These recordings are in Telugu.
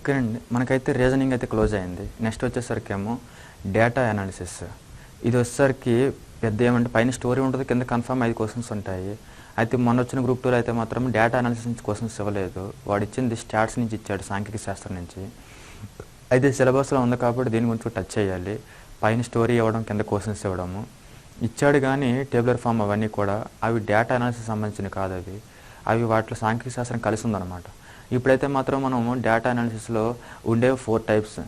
ఓకేనండి. మనకైతే రీజనింగ్ అయితే క్లోజ్ అయింది. నెక్స్ట్ వచ్చేసరికేమో డేటా అనాలిసిస్. ఇది వచ్చేసరికి పెద్ద ఏమంటే పైన స్టోరీ ఉంటుంది, కింద కన్ఫర్మ్ 5 క్వశ్చన్స్ ఉంటాయి. అయితే మొన్న వచ్చిన గ్రూప్ 2లో అయితే మాత్రం డేటా అనాలిసిస్ నుంచి క్వశ్చన్స్ ఇవ్వలేదు. వాడు ఇచ్చింది స్టాట్స్ నుంచి ఇచ్చాడు, సాంఖ్యక శాస్త్రం నుంచి. అయితే సిలబస్లో ఉంది కాబట్టి దీని గురించి టచ్ చేయాలి. పైన స్టోరీ ఇవ్వడం, కింద క్వశ్చన్స్ ఇవ్వడము ఇచ్చాడు. కానీ టేబులర్ ఫామ్ అవన్నీ కూడా అవి డేటా అనాలిసిస్ సంబంధించినవి కాదు. అవి వాటిలో సాంఖ్యక శాస్త్రం కలిసి ఉందన్నమాట. ఇప్పుడైతే మాత్రం మనము డేటా అనాలిసిస్లో ఉండే 4 టైప్స్.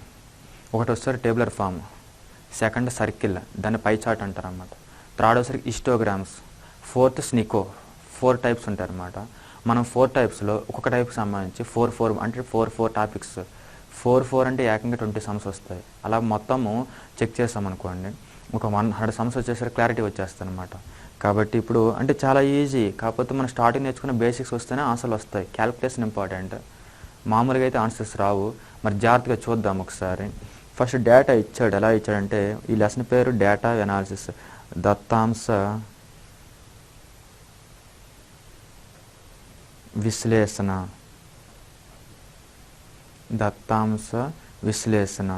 ఒకటి వచ్చేసరికి టేబులర్ ఫామ్, సెకండ్ సర్కిల్, దాన్ని పై చార్ట్ అంటారు అన్నమాట. థర్డ్ వచ్చేసరికి హిస్టోగ్రామ్స్, ఫోర్త్ స్నికో. 4 టైప్స్ ఉంటాయి అన్నమాట. మనం 4 టైప్స్లో ఒక్కొక్క టైప్కి సంబంధించి 4 అంటే 4 టాపిక్స్. 4 అంటే ఏకంగా 20 సమ్స్ వస్తాయి. అలా మొత్తము చెక్ చేసామనుకోండి, ఒక 100 సమ్స్ వచ్చేసరికి క్లారిటీ వచ్చేస్తుంది అనమాట. కాబట్టి ఇప్పుడు అంటే చాలా ఈజీ. కాకపోతే మనం స్టార్టింగ్ నేర్చుకున్న బేసిక్స్ వస్తేనే ఆన్సర్లు వస్తాయి. క్యాలిక్యులేషన్ ఇంపార్టెంట్, మామూలుగా అయితే ఆన్సర్స్ రావు. మరి జాగ్రత్తగా చూద్దాం ఒకసారి. ఫస్ట్ డేటా ఇచ్చాడు. ఎలా ఇచ్చాడంటే ఈ లెసన్ పేరు డేటా అనాలిసిస్, దత్తాంశ విశ్లేషణ. దత్తాంశ విశ్లేషణ.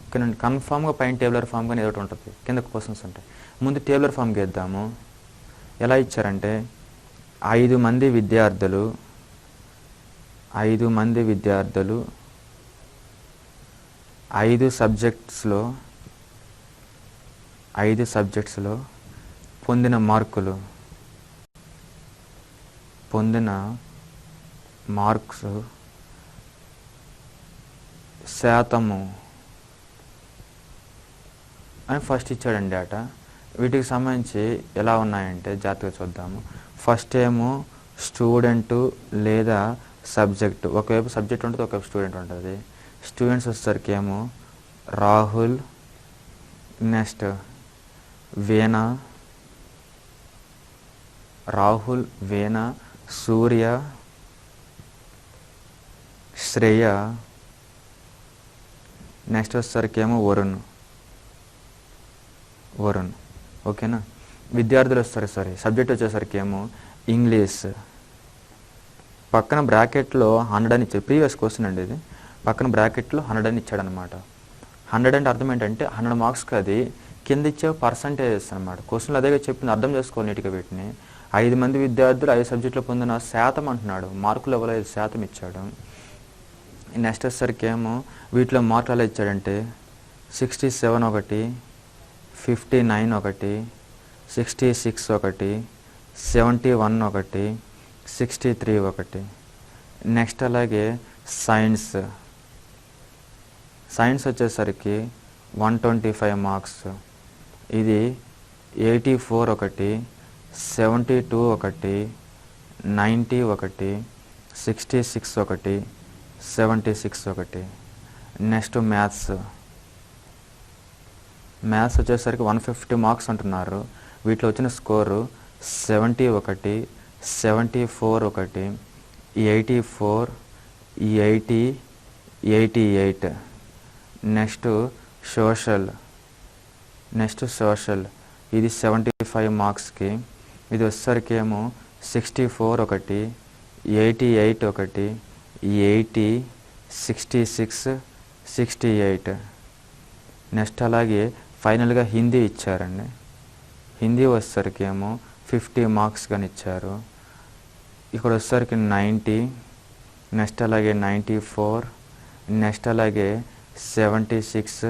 ఓకేనండి. కన్ఫామ్గా పైన టేబులర్ ఫామ్ కానీ ఏదో ఒకటి ఉంటుంది, కింద క్వశ్చన్స్ ఉంటాయి. ముందు టేబులర్ ఫామ్ గీద్దాము. ఎలా ఇచ్చారంటే 5 మంది విద్యార్థులు 5 సబ్జెక్ట్స్లో పొందిన మార్క్స్ శాతము అని ఫస్ట్ ఇచ్చాడండి డేటా. వీటికి సంబంధించి ఎలా ఉన్నాయంటే జాగ్రత్తగా చూద్దాము. ఫస్ట్ ఏమో స్టూడెంటు లేదా సబ్జెక్టు. ఒకవైపు సబ్జెక్ట్ ఉంటుంది, ఒకవైపు స్టూడెంట్ ఉంటుంది. స్టూడెంట్స్ వచ్చేసరికి ఏమో రాహుల్, నెక్స్ట్ వీణ, సూర్య, శ్రేయ, నెక్స్ట్ వచ్చేసరికి ఏమో వరుణ్. ఓకేనా. విద్యార్థులు వస్తారు, సబ్జెక్ట్ వచ్చేసరికి ఏమో ఇంగ్లీష్. పక్కన బ్రాకెట్లో 100 అని ఇచ్చాడు. ప్రీవియస్ క్వశ్చన్ అండి ఇది. పక్కన బ్రాకెట్లో 100 అని ఇచ్చాడు అనమాట. 100 అంటే అర్థం ఏంటంటే 100 మార్క్స్కి అది కింద ఇచ్చే పర్సంటేజెస్ అనమాట. క్వశ్చన్లు అదేగా చెప్పింది, అర్థం చేసుకోవాలి నీట్గా వీటిని. 5 మంది విద్యార్థులు 5 సబ్జెక్టులో పొందిన శాతం అంటున్నాడు. మార్కులు ఇవ్వలేదు, శాతం ఇచ్చాడు. నెక్స్ట్ వచ్చేసరికి ఏమో వీటిలో మార్కులు ఎలా ఇచ్చాడంటే 67 ఒకటి, 59 ఒకటి, 66 ఒకటి, 71 ఒకటి, 63 ఒకటి. నెక్స్ట్ అలాగే సైన్స్ వచ్చేసరికి 125 మార్క్స్. ఇది 84 ఒకటి, 72 ఒకటి, 90 ఒకటి, 66 ఒకటి, 76 ఒకటి. నెక్స్ట్ మ్యాథ్స్ వచ్చేసరికి 150 మార్క్స్ అంటున్నారు. వీటిలో వచ్చిన స్కోరు 70 ఒకటి, 74 ఒకటి, 84, 80, 88. నెక్స్ట్ సోషల్ ఇది 75 మార్క్స్కి. ఇది వచ్చేసరికి ఏమో 64 ఒకటి, 88 ఒకటి, 80, 66, 68. నెక్స్ట్ అలాగే ఫైనల్గా హిందీ ఇచ్చారండి. హిందీ వచ్చేసరికి ఏమో 50 మార్క్స్ కానీ ఇచ్చారు. ఇక్కడ వచ్చేసరికి 90, నెక్స్ట్ అలాగే 94, నెక్స్ట్ అలాగే 76,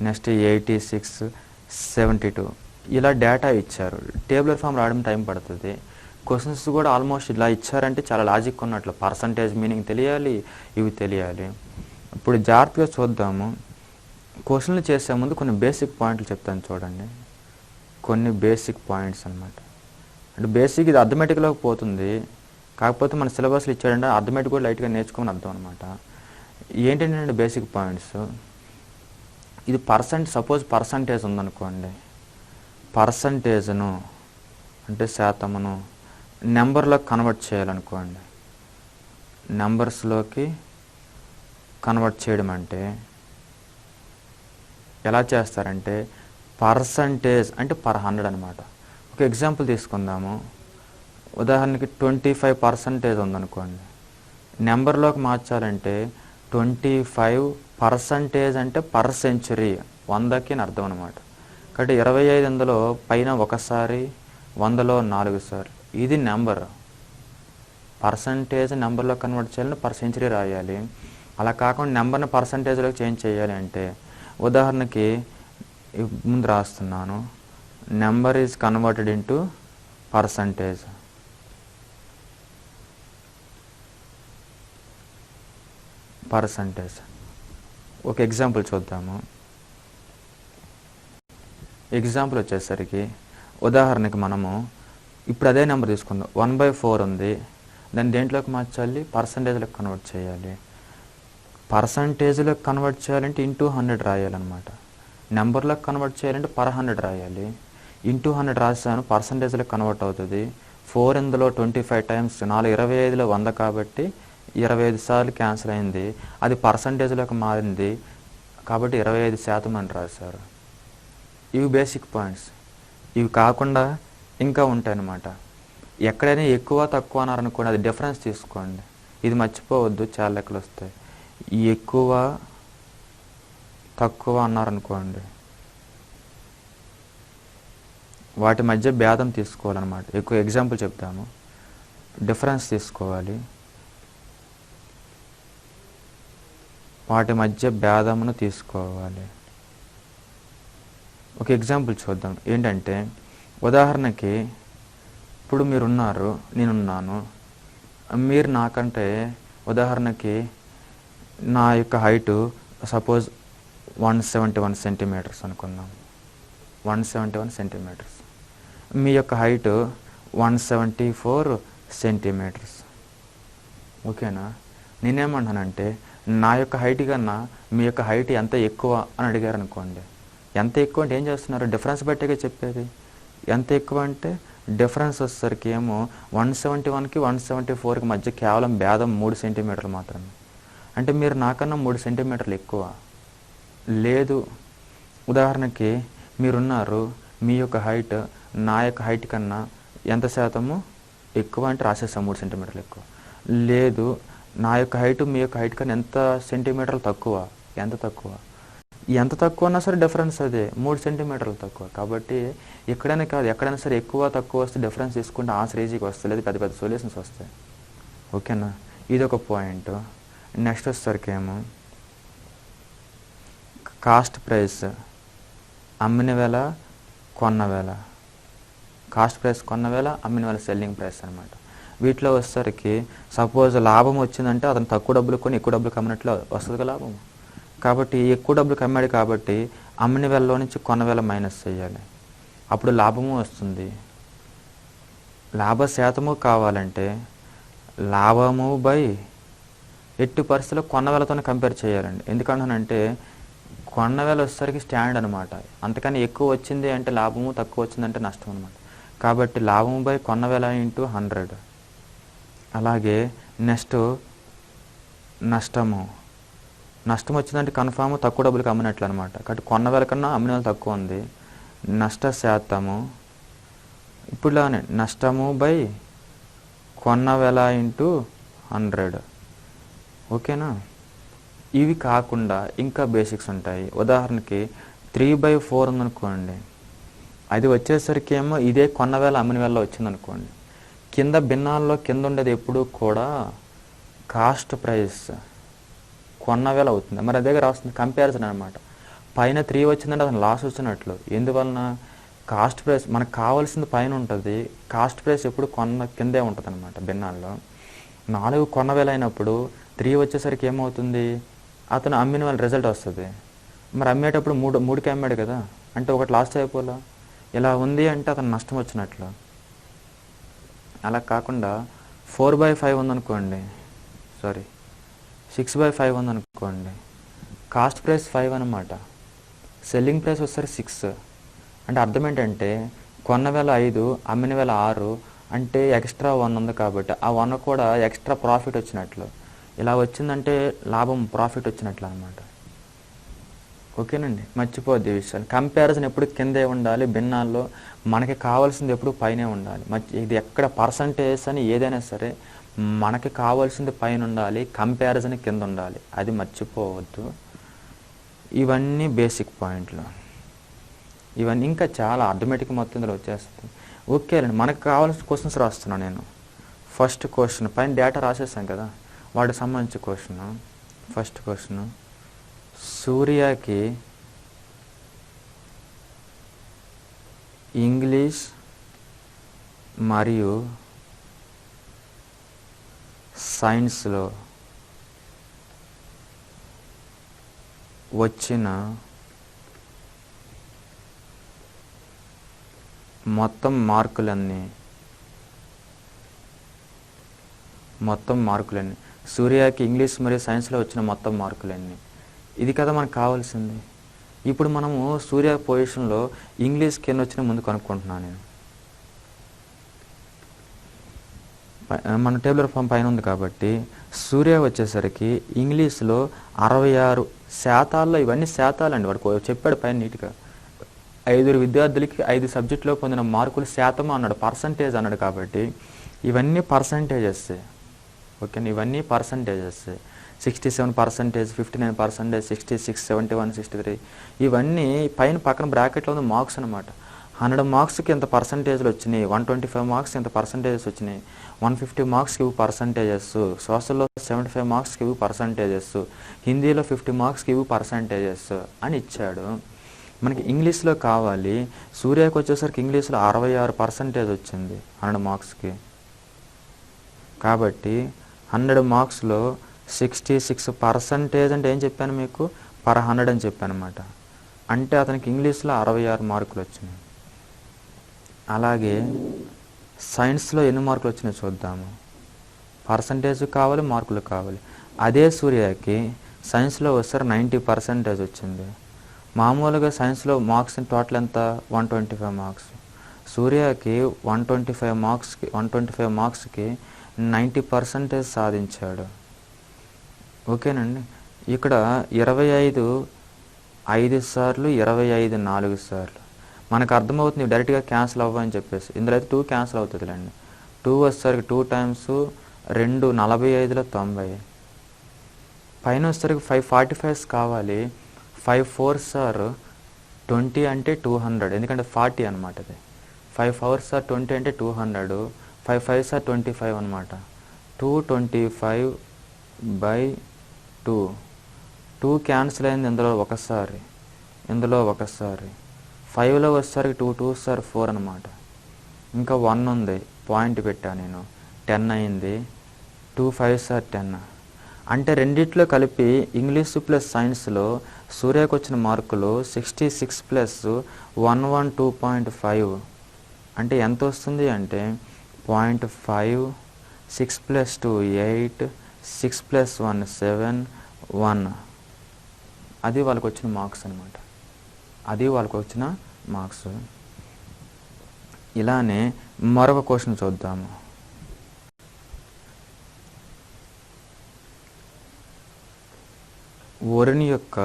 నెక్స్ట్ 86, 72. ఇలా డేటా ఇచ్చారు. టేబులర్ ఫామ్ రావడం టైం పడుతుంది. క్వశ్చన్స్ కూడా ఆల్మోస్ట్ ఇలా ఇచ్చారంటే చాలా లాజిక్ ఉన్నట్లు. పర్సంటేజ్ మీనింగ్ తెలియాలి, ఇవి తెలియాలి. ఇప్పుడు జాగ్రత్తగా చూద్దాము. క్వశ్చన్లు చేసే ముందు కొన్ని బేసిక్ పాయింట్లు చెప్తాను చూడండి. కొన్ని బేసిక్ పాయింట్స్ అన్నమాట. అంటే బేసిక్ ఇది అర్థమెటిక్లోకి పోతుంది. కాకపోతే మన సిలబస్లో ఇచ్చాడంటే అర్థమెటిక్ కూడా లైట్గా నేర్చుకోమని అర్థం అనమాట. ఏంటంటే బేసిక్ పాయింట్స్. ఇది సపోజ్ పర్సంటేజ్ ఉందనుకోండి. పర్సంటేజ్ను అంటే శాతమును నెంబర్లోకి కన్వర్ట్ చేయాలనుకోండి. నెంబర్స్లోకి కన్వర్ట్ చేయడం అంటే ఎలా చేస్తారంటే పర్సంటేజ్ అంటే పర్ 100 అనమాట. ఒక ఎగ్జాంపుల్ తీసుకుందాము. ఉదాహరణకి 25% ఉందనుకోండి. నెంబర్లోకి మార్చాలంటే 25% అంటే పర్ సెంచురీ, 100కి అని అర్థం అనమాట. కాబట్టి 25 అందులో పైన ఒకసారి, 100లో 4 సార్లు. ఇది నెంబర్. పర్సంటేజ్ నెంబర్లో కన్వర్ట్ చేయాలంటే పర్ సెంచురీ రాయాలి. అలా కాకుండా నెంబర్ని పర్సంటేజ్లోకి చేంజ్ చేయాలి అంటే, ఉదాహరణకి ముందు రాస్తున్నాను, number is converted into percentage. ఒక ఎగ్జాంపుల్ చూద్దాము. ఎగ్జాంపుల్ వచ్చేసరికి ఉదాహరణకి మనము ఇప్పుడు అదే నెంబర్ తీసుకుందాం. 1/4 ఉంది, దాన్ని దేంట్లోకి మార్చాలి? పర్సంటేజ్లోకి కన్వర్ట్ చేయాలి. పర్సంటేజ్లోకి కన్వర్ట్ చేయాలంటే ఇంటూ 100 రాయాలన్నమాట. నెంబర్లోకి కన్వర్ట్ చేయాలంటే పర్ 100 రాయాలి. ఇంటూ 100 రాసాను, పర్సంటేజ్లోకి కన్వర్ట్ అవుతుంది. 4 ఇందులో 25 టైమ్స్ 4 25లో 100 కాబట్టి 25 సార్లు క్యాన్సిల్ అయింది. అది పర్సంటేజ్లోకి మారింది కాబట్టి 25% అని రాశారు. ఇవి బేసిక్ పాయింట్స్. ఇవి కాకుండా ఇంకా ఉంటాయన్నమాట. ఎక్కడైనా ఎక్కువ తక్కువ అన్నారనుకోండి, అది డిఫరెన్స్ తీసుకోండి. ఇది మర్చిపోవద్దు, చాలా లెక్కలు వస్తాయి. ఎక్కువ తక్కువ అన్నారనుకోండి, వాటి మధ్య భేదం తీసుకోవాలన్నమాట. ఎక్కువ ఎగ్జాంపుల్ చెప్తాము. డిఫరెన్స్ తీసుకోవాలి, వాటి మధ్య భేదమును తీసుకోవాలి. ఒక ఎగ్జాంపుల్ చూద్దాం. ఏంటంటే ఉదాహరణకి ఇప్పుడు మీరున్నారు, నేనున్నాను. మీరు నాకంటే ఉదాహరణకి నా యొక్క హైటు సపోజ్ 171 సెంటీమీటర్స్ అనుకుందాం. 171 సెంటీమీటర్స్. మీ యొక్క హైటు 174 సెంటీమీటర్స్. ఓకేనా? నేనేమంటానంటే నా యొక్క హైట్ కన్నా మీ యొక్క హైట్ ఎంత ఎక్కువ అని అడిగారు అనుకోండి. ఎంత ఎక్కువ అంటే ఏం చేస్తున్నారు? డిఫరెన్స్ బట్టిగా చెప్పేది. ఎంత ఎక్కువ అంటే డిఫరెన్స్ వచ్చేసరికి ఏమో 171కి 174కి మధ్య కేవలం భేదం 3 సెంటీమీటర్లు మాత్రమే. అంటే మీరు నాకన్నా 3 సెంటీమీటర్లు ఎక్కువ. లేదు, ఉదాహరణకి మీరున్నారు, మీ యొక్క హైట్ నా యొక్క హైట్ కన్నా ఎంత శాతము ఎక్కువ అంటే రాసేస్తాం 3 సెంటీమీటర్లు ఎక్కువ. లేదు, నా యొక్క హైట్ మీ యొక్క హైట్ కన్నా ఎంత సెంటీమీటర్లు తక్కువ. ఎంత తక్కువ? ఎంత తక్కువ అన్నా సరే డిఫరెన్స్ అదే, 3 సెంటీమీటర్లు తక్కువ. కాబట్టి ఎక్కడైనా కాదు, ఎక్కడైనా సరే ఎక్కువ తక్కువ వస్తే డిఫరెన్స్ తీసుకుంటే ఆన్సర్ ఈజీగా వస్తుంది, లేదు పెద్ద పెద్ద సొల్యూషన్స్ వస్తాయి. ఓకేనా? ఇది ఒక పాయింట్. నెక్స్ట్ వచ్చేసరికి ఏమో కాస్ట్ ప్రైస్, అమ్మిన వేల కొన్న వేల. కాస్ట్ ప్రైస్ కొన్న వేల, అమ్మిన వేల సెల్లింగ్ ప్రైస్ అనమాట. వీటిలో వచ్చేసరికి సపోజ్ లాభం వచ్చిందంటే అతను తక్కువ డబ్బులు కొని ఎక్కువ డబ్బులు కమ్మినట్లు వస్తుంది లాభం. కాబట్టి ఎక్కువ డబ్బులు కమ్మాడు కాబట్టి అమ్మిన వేలలో నుంచి కొన్న వేల మైనస్ చేయాలి. అప్పుడు లాభము వస్తుంది. లాభ శాతము కావాలంటే లాభము బై ఎట్టి పరిస్థితుల్లో కొన్న వేలతోనే కంపేర్ చేయాలండి. ఎందుకంటానంటే కొన్న వేల వచ్చేసరికి స్టాండ్ అనమాట. అంతకని ఎక్కువ వచ్చింది అంటే లాభము, తక్కువ వచ్చిందంటే నష్టం అనమాట. కాబట్టి లాభము బై కొన్న వేల ఇంటూ 100. అలాగే నెక్స్ట్ నష్టము. నష్టం వచ్చిందంటే కన్ఫామ్ తక్కువ డబ్బులకి అమ్మినట్లు అనమాట. కాబట్టి కొన్న వేల కన్నా అమ్మిన వేల తక్కువ ఉంది. నష్ట శాతము ఇప్పుడులానే నష్టము బై కొన్న వేల ఇంటూ 100. ఓకేనా? ఇవి కాకుండా ఇంకా బేసిక్స్ ఉంటాయి. ఉదాహరణకి 3/4 ఉందనుకోండి, అది వచ్చేసరికి ఏమో ఇదే కొన్న వేల అమ్మిన వేలలో వచ్చిందనుకోండి. కింద భిన్నాల్లో కింద ఉండేది ఎప్పుడు కూడా కాస్ట్ ప్రైస్ కొన్న వేల అవుతుంది. మరి అదే రాస్తుంది కంపారిజన్ అనమాట. పైన 3 వచ్చిందంటే అతను లాస్ వచ్చినట్లు. ఎందువలన? కాస్ట్ ప్రైస్ మనకు కావాల్సింది పైన ఉంటుంది, కాస్ట్ ప్రైస్ ఎప్పుడు కొన్న కిందే ఉంటుంది అనమాట. భిన్నాల్లో 4 కొన్న వేల అయినప్పుడు 3 వచ్చేసరికి ఏమవుతుంది? అతను అమ్మిన వాళ్ళ రిజల్ట్ వస్తుంది. మరి అమ్మేటప్పుడు 3కి అమ్మాడు కదా, అంటే ఒకటి లాస్ట్ అయిపోలా. ఇలా ఉంది అంటే అతను నష్టం వచ్చినట్లు. అలా కాకుండా 4/5 ఉందనుకోండి, 6/5 ఉందనుకోండి, కాస్ట్ ప్రైస్ 5 అనమాట, సెల్లింగ్ ప్రైస్ వచ్చేసరికి 6. అంటే అర్థం ఏంటంటే కొన్న వేల 5, అమ్మిన వేల 6, అంటే ఎక్స్ట్రా 1 ఉంది కాబట్టి ఆ 1 కూడా ఎక్స్ట్రా ప్రాఫిట్ వచ్చినట్లు. ఇలా వచ్చిందంటే లాభం ప్రాఫిట్ వచ్చినట్లు అనమాట. ఓకేనండి, మర్చిపోద్ది ఈ విషయాలు. కంపారిజన్ ఎప్పుడు కిందే ఉండాలి, భిన్నాల్లో మనకి కావాల్సింది ఎప్పుడు పైనే ఉండాలి. ఇది ఎక్కడ పర్సంటేజ్ అని ఏదైనా సరే మనకి కావాల్సింది పైన ఉండాలి, కంపారిజన్ కింద ఉండాలి, అది మర్చిపోవద్దు. ఇవన్నీ బేసిక్ పాయింట్లు. ఇవన్నీ ఇంకా చాలా ఆటోమేటిక్ మొత్తం ఇందులో వచ్చేస్తుంది. ఓకే అండి, మనకు కావాల్సిన క్వశ్చన్స్ రాస్తున్నాను నేను. ఫస్ట్ క్వశ్చన్ పైన డేటా రాసేసాం కదా, వాటికి సంబంధించిన క్వశ్చన్. ఫస్ట్ క్వశ్చన్, సూర్యకి ఇంగ్లీష్ మరియు సైన్స్లో వచ్చిన మొత్తం మార్కులన్నీ సూర్యకి ఇంగ్లీష్ మరియు సైన్స్లో వచ్చిన మొత్తం మార్కులన్నీ. ఇది కదా మనకు కావాల్సింది. ఇప్పుడు మనము సూర్య పొజిషన్లో ఇంగ్లీష్కి ఎన్ని వచ్చినా ముందు కనుక్కుంటున్నాను నేను. మన టేబుల్ ఫామ్ పైన ఉంది కాబట్టి సూర్య వచ్చేసరికి ఇంగ్లీష్లో 66%. ఇవన్నీ శాతాలండి, వాడు చెప్పాడు పైన నీట్గా. 5 విద్యార్థులకి 5 సబ్జెక్టులో పొందిన మార్కులు శాతం అన్నాడు, పర్సంటేజ్ అన్నాడు. కాబట్టి ఇవన్నీ పర్సంటేజెస్. ఓకే, ఇవన్నీ పర్సంటేజెస్. 67%, 59%, 66, 71, 63 ఇవన్నీ పక్కన బ్రాకెట్లో ఉంది మార్క్స్ అనమాట. 100 మార్క్స్కి ఎంత పర్సంటేజ్లు వచ్చినాయి, 125 మార్క్స్కి ఎంత పర్సంటేజెస్ వచ్చినాయి, 150 మార్క్స్కి ఇవి పర్సంటేజెస్, సోషల్లో 75 మార్క్స్కి ఇవి పర్సంటేజెస్, హిందీలో 50 మార్క్స్కి ఇవి పర్సంటేజెస్ అని ఇచ్చాడు. మనకి ఇంగ్లీష్లో కావాలి. సూర్యకి వచ్చేసరికి ఇంగ్లీష్లో 66% వచ్చింది 100 మార్క్స్కి. కాబట్టి 100 మార్క్స్లో 66% అంటే ఏం చెప్పాను మీకు, per 100 అని చెప్పాను అనమాట. అంటే అతనికి ఇంగ్లీష్లో 66 మార్కులు వచ్చినాయి. అలాగే సైన్స్లో ఎన్ని మార్కులు వచ్చినాయో చూద్దాము. పర్సంటేజ్ కావాలి, మార్కులు కావాలి. అదే సూర్యకి సైన్స్లో వస్తారు 90% వచ్చింది. మామూలుగా సైన్స్లో మార్క్స్ టోటల్ ఎంత, 125 మార్క్స్. సూర్యకి 125 మార్క్స్కి 90% సాధించాడు. ఓకేనండి. ఇక్కడ 25 5 సార్లు, 25 4 సార్లు మనకు అర్థమవుతుంది. డైరెక్ట్గా క్యాన్సిల్ అవ్వని చెప్పేసి ఇందులో అయితే 2 క్యాన్సిల్ అవుతుందిలేండి. 2 వచ్చేసరికి 2 టైమ్స్ 2 45లో 90. పైన వచ్చేసరికి 545 కావాలి. 5 4s are 20 అంటే 200, ఎందుకంటే 40 అనమాట. అది 5 4s are 20 అంటే 200, 5 5s are 25 అనమాట. 225/2. 2 క్యాన్సిల్ అయింది ఇందులో ఒకసారి, ఇందులో ఒకసారి. 5లో వచ్చేసరికి 2 2s are 4 అనమాట. ఇంకా 1 ఉంది, పాయింట్ పెట్టాను నేను, 10 అయింది. 2 5s are 10. అంటే రెండిట్లో కలిపి ఇంగ్లీష్ ప్లస్ సైన్స్లో సూర్యకు వచ్చిన మార్కులు 66 ప్లస్ 112.5 అంటే ఎంత వస్తుంది అంటే 0.5, 6 + 2 8, 6 + 1 7, 1. అది వాళ్ళకి వచ్చిన మార్క్స్ అనమాట. అది వాళ్ళకి వచ్చిన మార్క్స్. ఇలానే మరొక క్వశ్చన్ చూద్దాము. వరుణ్ యొక్క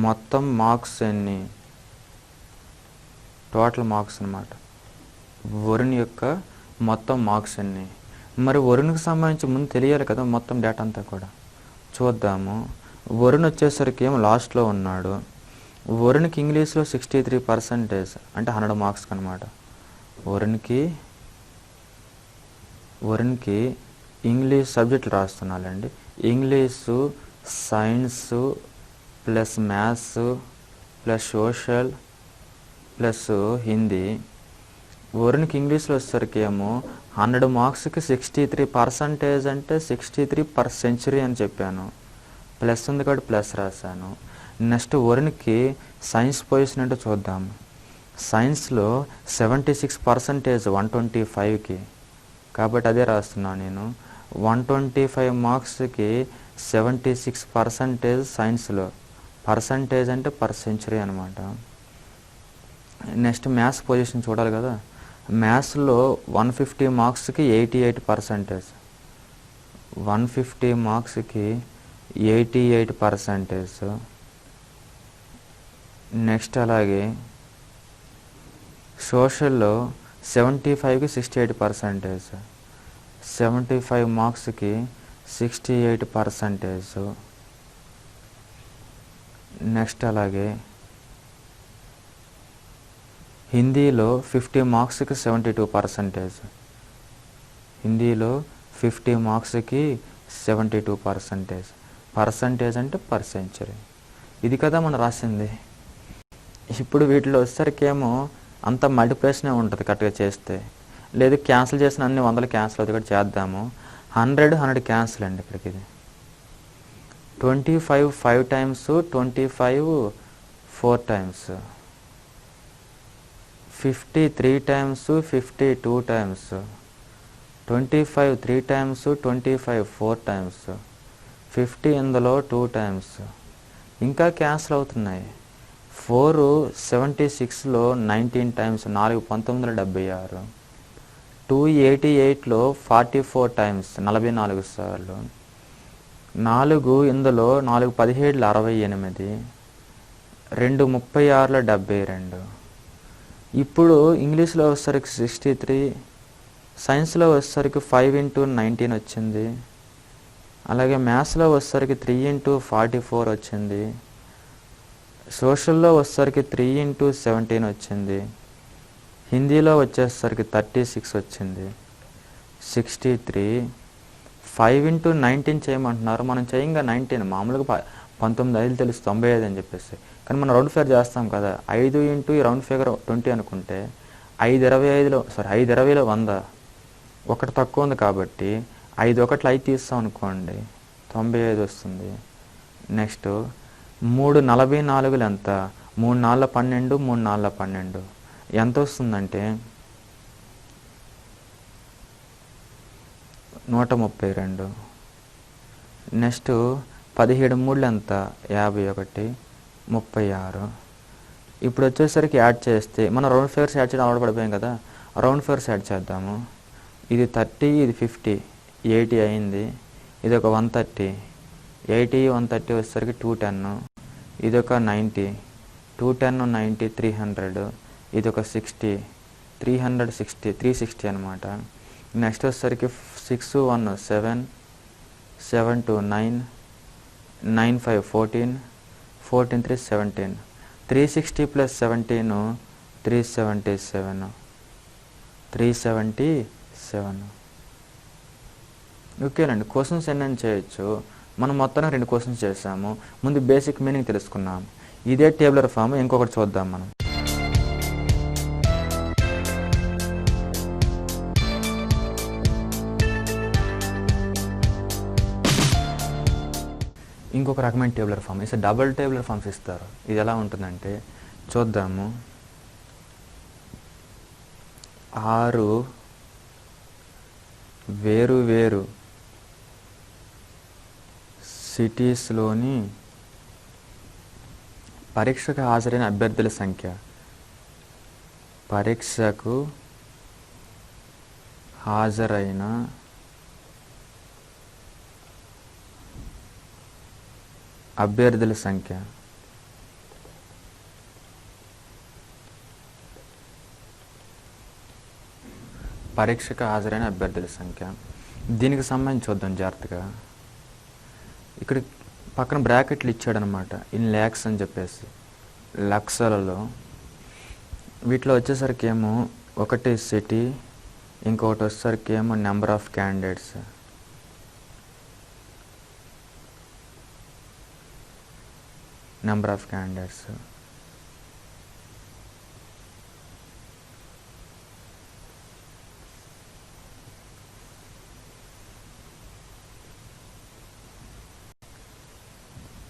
మొత్తం మార్క్స్ ఎన్ని, టోటల్ మార్క్స్ అన్నమాట. వరుణ్ యొక్క మొత్తం మార్క్స్ ఎన్ని. మరి వరుణ్కి సంబంధించి ముందు తెలియాలి కదా మొత్తం డేటా అంతా కూడా. చూద్దాము. వరుణ్ వచ్చేసరికి ఏమో లాస్ట్లో ఉన్నాడు. వరుణ్కి ఇంగ్లీష్లో 63% అంటే 100 మార్క్స్కి అనమాట. వరుణ్కి ఇంగ్లీష్ సబ్జెక్టులు రాస్తున్నానండి. English, science plus maths plus social plus Hindi. వరుణ్కి ఇంగ్లీష్లో వచ్చేసరికి ఏమో 100 మార్క్స్కి 63% అంటే 63/century అని చెప్పాను. ప్లస్ ఉంది కాబట్టి ప్లస్ రాశాను. నెక్స్ట్ వరుణ్కి సైన్స్ పొజిషన్ అంటే చూద్దాం. సైన్స్లో 76% 125కి, కాబట్టి అదే రాస్తున్నాను నేను. 125 మార్క్స్కి 76% సైన్స్లో. పర్సంటేజ్ అంటే %, అనమాట. నెక్స్ట్ మ్యాథ్స్ పొజిషన్ చూడాలి కదా. మ్యాథ్స్లో 150 మార్క్స్కి 88%. 150 మార్క్స్కి 88%. నెక్స్ట్ అలాగే సోషల్లో 75కి 68%, 75 మార్క్స్కి 68%. నెక్స్ట్ అలాగే హిందీలో 50 మార్క్స్కి 72%, హిందీలో 50 మార్క్స్కి 72%. పర్సంటేజ్ అంటే పర్ సెంచరీ. ఇది కదా మనం రాసింది. ఇప్పుడు వీటిలో వచ్చేసరికేమో అంత మల్టిప్లికేషనే ఉంటుంది కరెక్ట్గా చేస్తే. లేదు క్యాన్సిల్ చేసిన అన్ని 100 క్యాన్సిల్ అవుతాయి, కూడా చేద్దాము. 100 క్యాన్సిల్ అండి ఇక్కడికి. ఇది 25 5 times, 25 4 times, 50 3 times, 50 2 times, 25 3 times, 25 4 times, 50 ఇందులో 2 టైమ్స్. ఇంకా క్యాన్సిల్ అవుతున్నాయి. 4 76లో 19 టైమ్స్, 4 1976, 2 88లో 44 టైమ్స్, 44 సార్లు, 4 ఇందులో 4 17లో 68, 2 36లో 72. ఇప్పుడు ఇంగ్లీష్లో వచ్చేసరికి 63, సైన్స్లో వచ్చేసరికి 5 × 19 వచ్చింది. అలాగే మ్యాథ్స్లో వచ్చేసరికి 3 × 44 వచ్చింది. సోషల్లో వచ్చేసరికి 3 × 17 వచ్చింది. హిందీలో వచ్చేసరికి 36 వచ్చింది. 63. 5 × 19 చేయమంటున్నారు. మనం చేయంగా 19, మామూలుగా 19 5 తెలుసు 95 అని చెప్పేసి. కానీ మనం రౌండ్ ఫిగర్ చేస్తాం కదా, 5 × ఈ రౌండ్ ఫిగర్ 20 అనుకుంటే 5 20లో 100, ఒకటి తక్కువ ఉంది కాబట్టి 5 1లు 5 తీస్తాం అనుకోండి, 95 వస్తుంది. నెక్స్ట్ 3 44లు ఎంత? 3 4 12, 3 4 12 ఎంత వస్తుందంటే 132. నెక్స్ట్ 17 3లు ఎంత? 51, 36. ఇప్పుడు వచ్చేసరికి యాడ్ చేస్తే మనం రౌండ్ ఫిగర్స్ యాడ్ చేయడం అలవాటు పడిపోయాం కదా, రౌండ్ ఫిగర్స్ యాడ్ చేద్దాము. ఇది 30, ఇది 50, 80 అయింది. ఇది ఒక 130, 80 130 వచ్చేసరికి 210, ఇది ఒక 90, 210 90 300, ఇది ఒక 60, 360 360 అనమాట. నెక్స్ట్ వచ్చేసరికి 6 1 7, 7 2 9, 9 5 14, 14 3 17, 360 + 17 377, 377. ఓకేనండి. క్వశ్చన్స్ ఎన్నైనా చేయొచ్చు. మనం మొత్తానికి 2 క్వశ్చన్స్ చేసాము. ముందు బేసిక్ మీనింగ్ తెలుసుకున్నాం. ఇదే టేబులర్ ఫామ్ ఇంకొకటి చూద్దాం మనం. ఇంకొక రకమైన టేబులర్ ఫామ్ ఇస్తే డబుల్ టేబులర్ ఫామ్స్ ఇస్తారు. ఇది ఎలా ఉంటుందంటే చూద్దాము. 6 వేరు సిటీస్లోని పరీక్షకు హాజరైన అభ్యర్థుల సంఖ్య. పరీక్షకు హాజరైన అభ్యర్థుల సంఖ్య. పరీక్షకు హాజరైన అభ్యర్థుల సంఖ్య. దీనికి సంబంధించి చూద్దాం జాగ్రత్తగా. ఇక్కడ పక్కన బ్రాకెట్లు ఇచ్చాడనమాట, ఇన్ ల్యాక్స్ అని చెప్పేసి, లక్షలలో. వీటిలో వచ్చేసరికి ఏమో ఒకటి సిటీ, ఇంకొకటి వచ్చేసరికి ఏమో number of candidates. Number of candidates.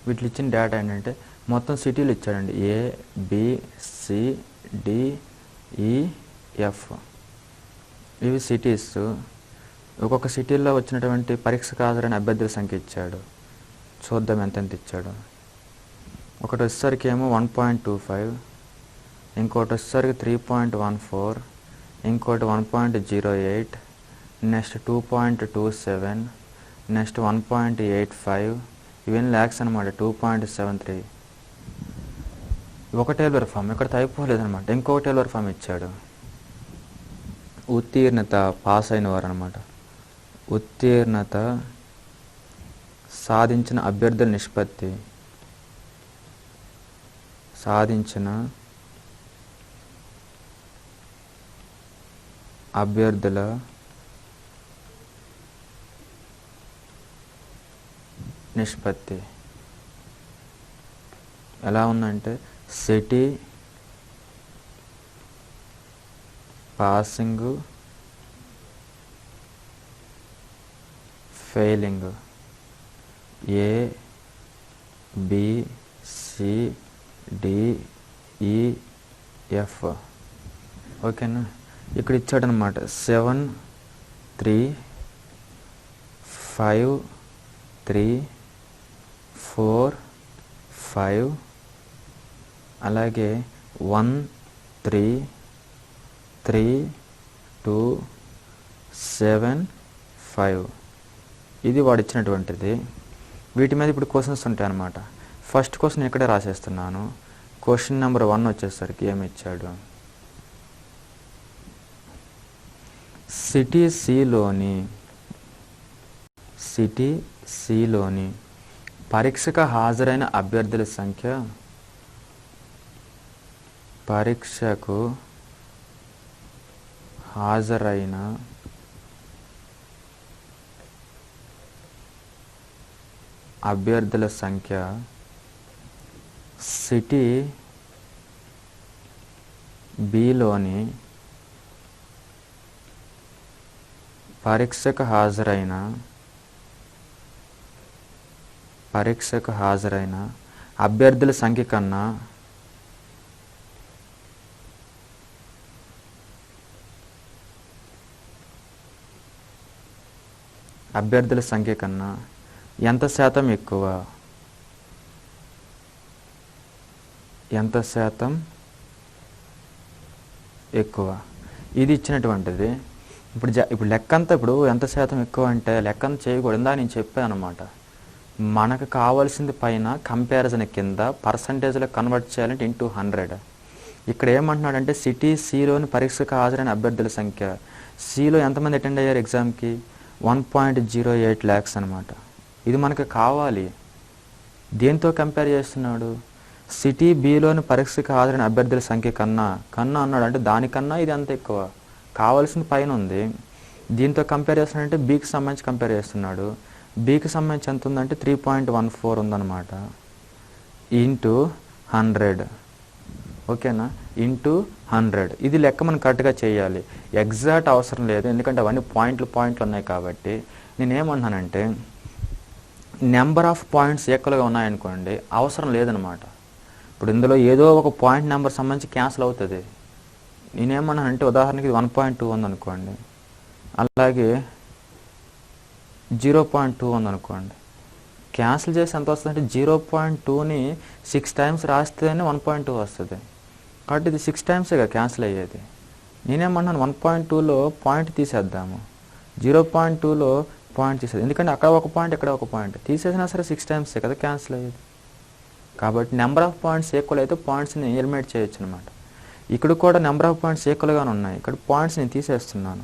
వీటిలో ఇచ్చిన డేటా ఏంటంటే మొత్తం సిటీలు ఇచ్చాడండి. ఏ B C D E F. ఇవి సిటీస్. ఒక్కొక్క సిటీల్లో వచ్చినటువంటి పరీక్షకు హాజరైన అభ్యర్థుల సంఖ్య ఇచ్చాడు. చూద్దాం ఎంతెంత ఇచ్చాడు. ఒకటి వచ్చేసరికి ఏమో 1.25, ఇంకోటి వచ్చేసరికి 3.14, ఇంకోటి 1.08, నెక్స్ట్ 2.27, నెక్స్ట్ 1.85, ఇవన్నీ ల్యాక్స్ అనమాట. 2.73 ఒక టేలర్ ఫామ్. ఇక్కడ అయిపోలేదనమాట, ఇంకొక టేలర్ ఫామ్ ఇచ్చాడు. ఉత్తీర్ణత పాస్ అయిన వారు అనమాట. ఉత్తీర్ణత సాధించిన అభ్యర్థుల నిష్పత్తి, సాధించిన అభ్యర్థుల నిష్పత్తి ఎలా ఉందంటే city passing failing A B C D E F. ఓకేనా, ఇక్కడ ఇచ్చాడనమాట 7 3 5 3 4 5, అలాగే 1 3 3 2 7 5. ఇది వాడు ఇచ్చినటువంటిది. వీటి మీద ఇప్పుడు క్వశ్చన్స్ ఉంటాయి అన్నమాట. ఫస్ట్ క్వశ్చన్ ఇక్కడే రాసేస్తున్నాను. క్వశ్చన్ నెంబర్ 1 వచ్చేసరికి ఏమి ఇచ్చాడు, సిటీ సిలోని పరీక్షకు హాజరైన అభ్యర్థుల సంఖ్య, పరీక్షకు హాజరైన అభ్యర్థుల సంఖ్య సిటీ బిలోని పరీక్షకు హాజరైన అభ్యర్థుల సంఖ్య కన్నా ఎంత శాతం ఎక్కువ, ఇది ఇచ్చినటువంటిది. ఇప్పుడు లెక్కంతా ఇప్పుడు ఎంత శాతం ఎక్కువ అంటే లెక్కంతా చేయకూడదు. నేను చెప్పాను అనమాట, మనకు కావాల్సింది పైన కంపారిజన్ కింద పర్సంటేజ్లో కన్వర్ట్ చేయాలంటే ఇంటూ 100. ఇక్కడ ఏమంటున్నాడంటే సిటీ సిలోని పరీక్షకు హాజరైన అభ్యర్థుల సంఖ్య, సిలో ఎంతమంది అటెండ్ అయ్యారు ఎగ్జామ్కి, 1.08 lakhs అనమాట. ఇది మనకు కావాలి. దేంతో కంపేర్ చేస్తున్నాడు, సిటీ బిలోని పరీక్షకు హాజరైన అభ్యర్థుల సంఖ్య కన్నా అన్నాడు, అంటే దానికన్నా ఇది అంత ఎక్కువ, కావాల్సిన పైన ఉంది. దీంతో కంపేర్ చేస్తున్నాడంటే బీకి సంబంధించి కంపేర్ చేస్తున్నాడు. బీకి సంబంధించి ఎంత ఉందంటే 3.14 ఉందన్నమాట, ఇంటూ 100. ఓకేనా, ఇంటూ 100. ఇది లెక్క మనం కరెక్ట్గా చేయాలి. ఎగ్జాక్ట్ అవసరం లేదు, ఎందుకంటే అవన్నీ పాయింట్లు ఉన్నాయి కాబట్టి. నేనేమన్నానంటే నెంబర్ ఆఫ్ పాయింట్స్ ఈక్వల్గా ఉన్నాయనుకోండి అవసరం లేదనమాట. ఇప్పుడు ఇందులో ఏదో ఒక పాయింట్ నెంబర్ సంబంధించి క్యాన్సిల్ అవుతుంది. నేనేమన్నానంటే ఉదాహరణకి 1.2 ఉందనుకోండి, అలాగే 0.2 ఉందనుకోండి, క్యాన్సిల్ చేసి ఎంత వస్తుంది అంటే 0.2ని 6 times రాస్తేనే 1.2 వస్తుంది. కాబట్టి ఇది 6 timesగా క్యాన్సిల్ అయ్యేది. నేనేమన్నాను 1.2లో పాయింట్ తీసేద్దాము, 0.2లో పాయింట్ తీసేది, ఎందుకంటే అక్కడ ఒక పాయింట్ ఇక్కడ ఒక పాయింట్ తీసేసినా సరే 6 times కదా క్యాన్సిల్ అయ్యేది. కాబట్టి నెంబర్ ఆఫ్ పాయింట్స్ ఈక్వల్ అయితే పాయింట్స్ని ఎలిమినేట్ చేయొచ్చు అనమాట. ఇక్కడ కూడా నెంబర్ ఆఫ్ పాయింట్స్ ఈక్వల్గానే ఉన్నాయి. ఇక్కడ పాయింట్స్ నేను తీసేస్తున్నాను.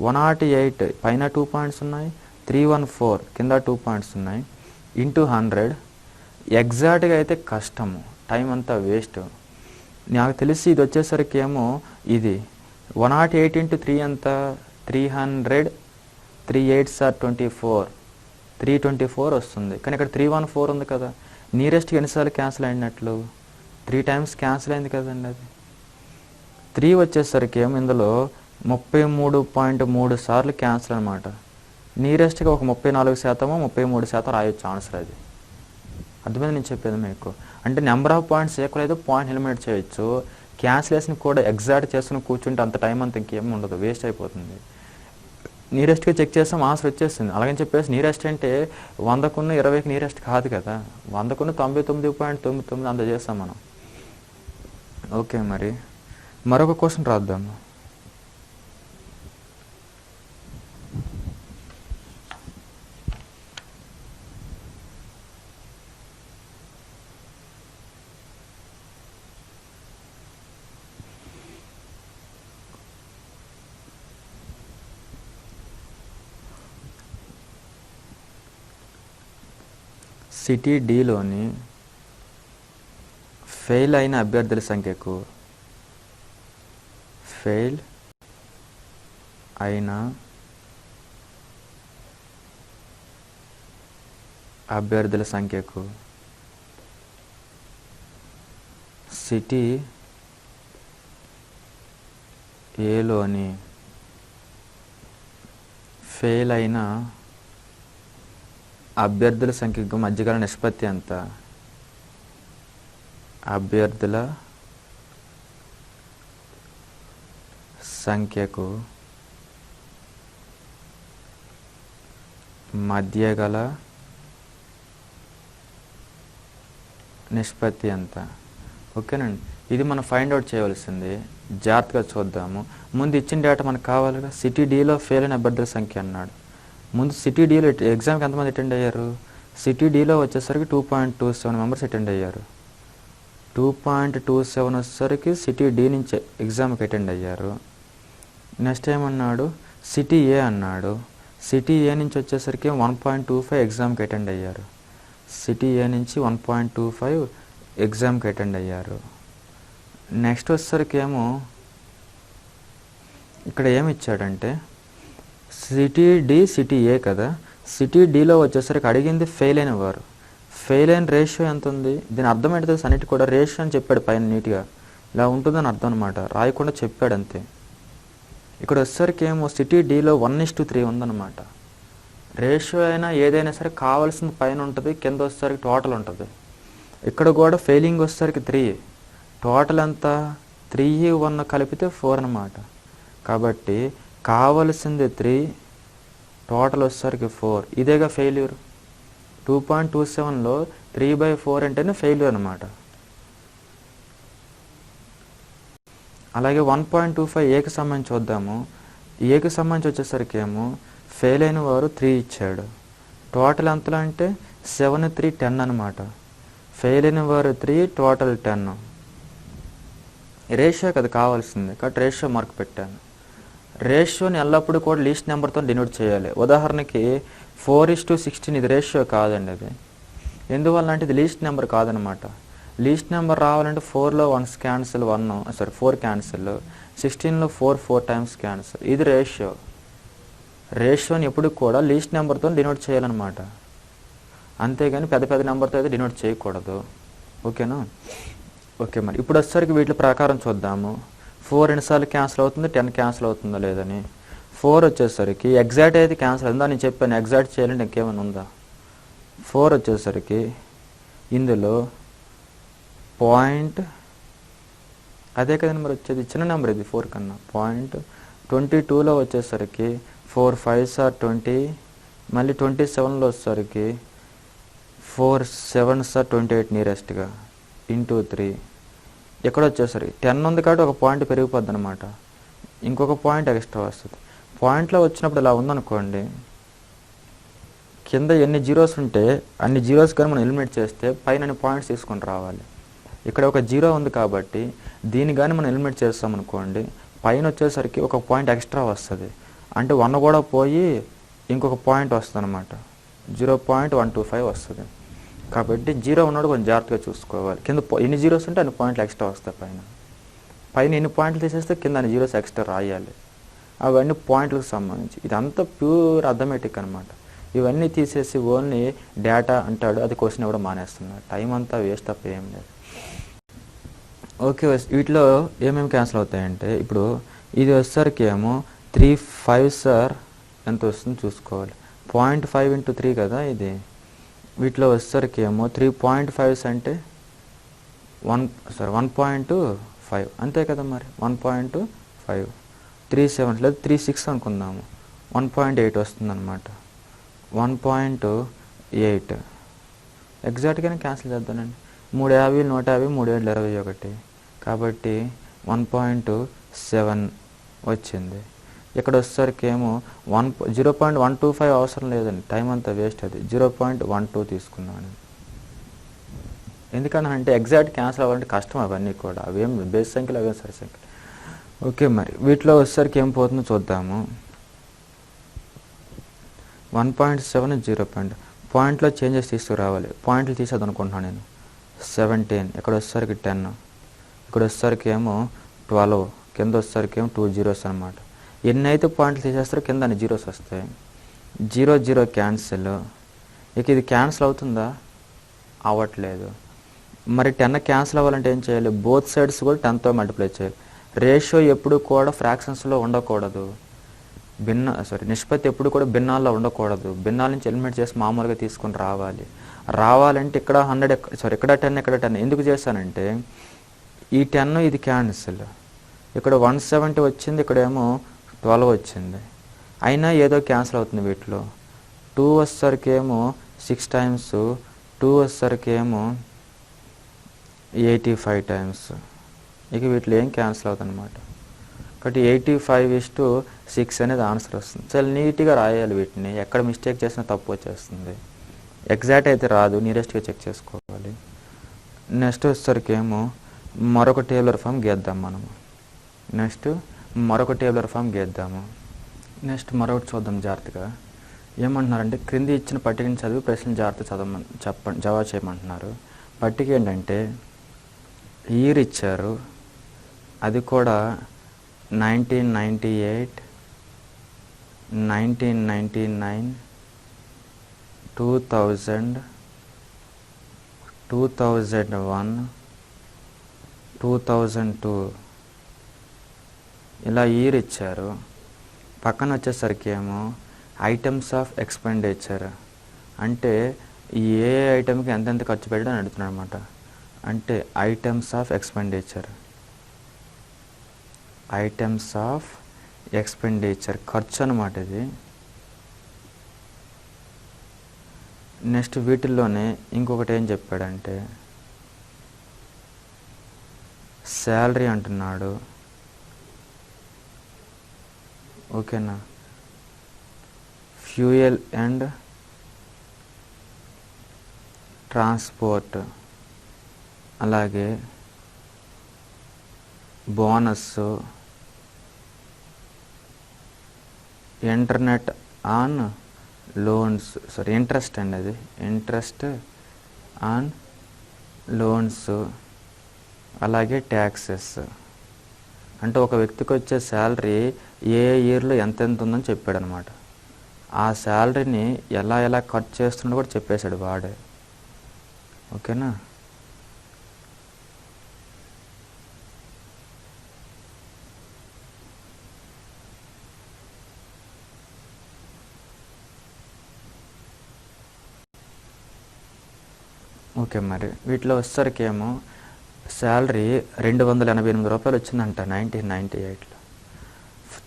108 పైన 2 points ఉన్నాయి, 314 కింద 2 points ఉన్నాయి, ఇంటూ 100. ఎగ్జాక్ట్గా అయితే కష్టము, టైం అంతా వేస్ట్. నాకు తెలిసి ఇది వచ్చేసరికి ఏమో ఇది 108 into 3 ఎంత 300, 3 8s are 24, 324 వస్తుంది. కానీ ఇక్కడ 314 ఉంది కదా, నియరెస్ట్గా ఎన్నిసార్లు క్యాన్సిల్ అయినట్లు 3 times క్యాన్సిల్ అయింది కదండి. అది 3 వచ్చేసరికి ఏమో ఇందులో 33.3 సార్లు క్యాన్సిల్ అనమాట. నియరెస్ట్గా ఒక 34% 33% రాయొచ్చు ఆన్సర్. అది అర్థమైంది నేను చెప్పేది మీకు. అంటే నెంబర్ ఆఫ్ పాయింట్స్ ఈక్వల్ అయితే పాయింట్ ఎలిమినేట్ చేయొచ్చు. క్యాన్సిలేషన్ కూడా ఎగ్జాక్ట్ చేసుకుని కూర్చుంటే అంత టైం అంత ఇంకేం ఉండదు, వేస్ట్ అయిపోతుంది. నియరెస్ట్గా చెక్ చేస్తాం ఆన్సర్ వచ్చేస్తుంది. అలాగని చెప్పేసి నియరెస్ట్ అంటే 100కు 20కి నియరెస్ట్ కాదు కదా, 100కు 99.99 అంత చేస్తాం మనం. ఓకే, మరి మరొక క్వశ్చన్ రాద్దాము. సిటీ డిలోని ఫెయిల్ అయిన అభ్యర్థుల సంఖ్యకు ఫెయిల్ అయిన అభ్యర్థుల సంఖ్యకు సిటీ ఏలోని ఫెయిల్ అయిన అభ్యర్థుల సంఖ్యకు మధ్యగల నిష్పత్తి ఎంత? అభ్యర్థుల సంఖ్యకు మధ్యగల నిష్పత్తి ఎంత? ఓకేనండి, ఇది మనం ఫైండ్ అవుట్ చేయవలసింది. జాగ్రత్తగా చూద్దాము. ముందు ఇచ్చిన డేటా మనకు కావాలిగా. సిటీ డిలో ఫెయిల్ అయిన అభ్యర్థుల సంఖ్య అన్నాడు. ముందు సిటీ డిలో ఎగ్జామ్కి ఎంతమంది అటెండ్ అయ్యారు? సిటీ డిలో వచ్చేసరికి 2.27 మెంబర్స్ అటెండ్ అయ్యారు. 2.27 వచ్చేసరికి సిటీ డి నుంచి ఎగ్జామ్కి అటెండ్ అయ్యారు. నెక్స్ట్ ఏమన్నాడు? సిటీ ఏ అన్నాడు. సిటీ ఏ నుంచి వచ్చేసరికి 1.25 ఎగ్జామ్కి అటెండ్ అయ్యారు. సిటీ ఏ నుంచి 1.25 ఎగ్జామ్కి అటెండ్ అయ్యారు. నెక్స్ట్ వచ్చేసరికి ఏమో ఇక్కడ ఏమి ఇచ్చాడంటే సిటీ డి సిటీ ఏ కదా. సిటీ డిలో వచ్చేసరికి అడిగింది ఫెయిల్ అయిన వారు. ఫెయిల్ అయిన రేషియో ఎంత ఉంది? దీని అర్థం ఏంటో తెలుసు, అన్నిటి కూడా రేషియో అని చెప్పాడు పైన నీట్గా. ఇలా ఉంటుందని అర్థం అనమాట, రాయకుండా చెప్పాడు అంతే. ఇక్కడ వచ్చేసరికి ఏమో సిటీ డిలో 1:3 ఉందన్నమాట. రేషియో అయినా ఏదైనా సరే కావాల్సిన పైన ఉంటుంది, కింద వచ్చేసరికి టోటల్ ఉంటుంది. ఇక్కడ కూడా ఫెయిలింగ్ వచ్చేసరికి 3, టోటల్ ఎంత 3, 1 కలిపితే 4 అన్నమాట. కాబట్టి కావలసింది 3, టోటల్ వచ్చేసరికి 4. ఇదేగా ఫెయిల్యూర్. 2.27లో 3/4 అంటేనే ఫెయిల్యూర్ అనమాట. అలాగే 1.25 ఏకి సంబంధించి చూద్దాము. ఏకి సంబంధించి వచ్చేసరికి ఏమో ఫెయిల్ అయిన వారు 3 ఇచ్చాడు. టోటల్ ఎంతలో అంటే 7, 3, 10 అనమాట. ఫెయిల్ అయిన వారు 3, టోటల్ 10. రేషియో కదా కావాల్సింది, కాబట్టి రేషియో మార్క్ పెట్టాను. రేషియోని ఎల్లప్పుడూ కూడా లీస్ట్ నెంబర్తో డినోట్ చేయాలి. ఉదాహరణకి 4:16 ఇది రేషియో కాదండి. అది ఎందువల్ల అంటే ఇది లీస్ట్ నెంబర్ కాదనమాట. లీస్ట్ నెంబర్ రావాలంటే 4లో 1 క్యాన్సిల్, 4 క్యాన్సిల్, 16లో 4 టైమ్స్ క్యాన్సిల్. ఇది రేషియో. రేషియోని ఎప్పుడు కూడా లీస్ట్ నెంబర్తో డినోట్ చేయాలన్నమాట. అంతేగాని పెద్ద పెద్ద నెంబర్తో అయితే డినోట్ చేయకూడదు. ఓకేనా? ఓకే, మరి ఇప్పుడు వచ్చేసరికి వీటి ప్రకారం చూద్దాము. 4 ఎన్నిసార్లు క్యాన్సిల్ అవుతుంది, 10 క్యాన్సిల్ అవుతుందో లేదని. 4 వచ్చేసరికి ఎగ్జాక్ట్ అయితే క్యాన్సిల్ అవుతుందా నేను చెప్పాను. ఎగ్జాక్ట్ చేయాలంటే ఇంకేమైనా ఉందా? 4 వచ్చేసరికి ఇందులో పాయింట్ అదే కదండి మరి వచ్చేది, చిన్న నెంబర్ ఇది 4 కన్నా. 0.22లో వచ్చేసరికి 4 5s are 20, మళ్ళీ 27లో వచ్చేసరికి 4 7s are 28 నియరెస్ట్గా ఇంటూ 3. ఎక్కడ వచ్చేసరికి 10 ఉంది కాబట్టి ఒక పాయింట్ పెరిగిపోద్ది అనమాట, ఇంకొక పాయింట్ ఎక్స్ట్రా వస్తుంది. పాయింట్లో వచ్చినప్పుడు ఇలా ఉందనుకోండి, కింద ఎన్ని జీరోస్ ఉంటే అన్ని జీరోస్ కానీ మనం ఎలిమినేట్ చేస్తే పైన అన్ని పాయింట్స్ తీసుకొని రావాలి. ఇక్కడ ఒక 0 ఉంది కాబట్టి దీన్ని కానీ మనం ఎలిమినేట్ చేస్తామనుకోండి, పైన వచ్చేసరికి ఒక పాయింట్ ఎక్స్ట్రా వస్తుంది. అంటే 1 కూడా పోయి ఇంకొక పాయింట్ వస్తుంది అనమాట, 0.125 వస్తుంది. కాబట్టి 0 ఉన్నాడు కొంచెం జాగ్రత్తగా చూసుకోవాలి. కింద ఎన్ని జీరోస్ ఉంటే అన్ని పాయింట్లు ఎక్స్ట్రా వస్తాయి. పైన ఎన్ని పాయింట్లు తీసేస్తే కింద అన్ని జీరోస్ ఎక్స్ట్రా రాయాలి. అవన్నీ పాయింట్లకు సంబంధించి. ఇదంతా ప్యూర్ అథమెటిక్ అనమాట. ఇవన్నీ తీసేసి ఓన్లీ డేటా అంటాడు, అది క్వశ్చన్ ఇవ్వడం మానేస్తున్నాడు. టైం అంతా వేస్ట్ తప్ప ఏం లేదు. ఓకే, వీటిలో ఏమేమి క్యాన్సిల్ అవుతాయంటే ఇప్పుడు ఇది వచ్చేసరికి ఏమో 3 5s ఎంత వస్తుందో చూసుకోవాలి. 0.5 into 3 కదా ఇది. వీటిలో వచ్చేసరికి ఏమో 3.5 అంటే 1.5 అంతే కదా మరి. 1.5 3 7 లేదా 3 6 అనుకుందాము, 1.8 వస్తుంది అనమాట. 1.8 ఎగ్జాక్ట్గానే క్యాన్సిల్ చేద్దానండి. 3 50 150 3 7 21 కాబట్టి 1.7 వచ్చింది. ఇక్కడ వచ్చేసరికి ఏమో 0.125 అవసరం లేదండి, టైం అంతా వేస్ట్. అది 0.12 తీసుకున్నాను. ఎందుకంటే ఎగ్జాక్ట్ క్యాన్సిల్ అవ్వాలంటే కష్టం. అవన్నీ కూడా అవేం బేస్ సంఖ్యలు, అవేం సరి సంఖ్యలు. ఓకే, మరి వీటిలో వచ్చేసరికి ఏం పోతుందో చూద్దాము. 1.7 0. పాయింట్లో చేంజెస్ తీసుకురావాలి. పాయింట్లు తీసేది అనుకుంటున్నాను నేను. 17, ఇక్కడ వచ్చేసరికి 10, ఇక్కడ వచ్చేసరికి ఏమో 12, కింద వచ్చేసరికి ఏమో 2 zeros అనమాట. ఎన్ని అయితే పాయింట్లు తీసేస్తారో కింద అన్ని జీరోస్ వస్తాయి. 0 0 క్యాన్సిల్. ఇక ఇది క్యాన్సిల్ అవుతుందా? అవ్వట్లేదు. మరి 10 క్యాన్సిల్ అవ్వాలంటే ఏం చేయాలి? బోత్ సైడ్స్ కూడా 10తో మల్టిప్లై చేయాలి. రేషియో ఎప్పుడు కూడా ఫ్రాక్షన్స్లో ఉండకూడదు. నిష్పత్తి ఎప్పుడు కూడా భిన్నాల్లో ఉండకూడదు. భిన్నాల నుంచి ఎలిమినేట్ చేసి మామూలుగా తీసుకొని రావాలంటే ఇక్కడ 100 ఇక్కడ 10 ఇక్కడ 10 ఎందుకు చేశానంటే ఈ 10 ఇది క్యాన్సిల్. ఇక్కడ 170 వచ్చింది, ఇక్కడేమో 12 వచ్చింది. అయినా ఏదో క్యాన్సిల్ అవుతుంది వీటిలో. 2 వచ్చేసరికి ఏమో 6 times, 2 వచ్చేసరికి ఏమో 85 times. ఇక వీటిలో ఏం క్యాన్సిల్ అవుతుంది అనమాట. కాబట్టి 85:6 అనేది ఆన్సర్ వస్తుంది. చాలా నీట్గా రాయాలి వీటిని. ఎక్కడ మిస్టేక్ చేసినా తప్పు వచ్చేస్తుంది. ఎగ్జాక్ట్ అయితే రాదు, నియరెస్ట్గా చెక్ చేసుకోవాలి. నెక్స్ట్ వచ్చేసరికి ఏమో మరొక టేబులర్ ఫామ్ గీద్దాం మనము. నెక్స్ట్ మరొకటి చూద్దాం జాగ్రత్తగా. ఏమంటున్నారంటే క్రింది ఇచ్చిన పట్టికని చదివి ప్రశ్నలు జాగ్రత్త జవాబు చేయమంటున్నారు. పట్టిక ఏంటంటే ఇయర్ ఇచ్చారు, అది కూడా 1998, 1999, 2000, 2001, 2002 ఇలా ఇయర్ ఇచ్చారు. పక్కన వచ్చేసరికి ఏమో ఐటమ్స్ ఆఫ్ ఎక్స్పెండిచర్ అంటే ఏ ఐటమ్కి ఎంతెంత ఖర్చు పెట్టడం అని అడుగుతున్నాడు అనమాట. అంటే ఐటమ్స్ ఆఫ్ ఎక్స్పెండిచర్ ఖర్చు అనమాట ఇది. నెక్స్ట్ వీటిల్లోనే ఇంకొకటి ఏం చెప్పాడంటే శాలరీ అంటున్నాడు. ఓకేనా, ఫ్యూయల్ అండ్ ట్రాన్స్పోర్ట్, అలాగే bonus, internet on loans, interest అండి, అది ఇంట్రెస్ట్ ఆన్ లోన్స్, అలాగే ట్యాక్సెస్. అంటే ఒక వ్యక్తికి వచ్చే శాలరీ ఏ ఇయర్లో ఎంతెంత ఉందని చెప్పాడు అనమాట. ఆ శాలరీని ఎలా ఖర్చు చేస్తున్నా కూడా చెప్పేశాడు వాడే. ఓకేనా. ఓకే, మరి వీటిలో వచ్చేసరికి ఏమో శాలరీ 288 రూపాయలు వచ్చిందంట 1998లో,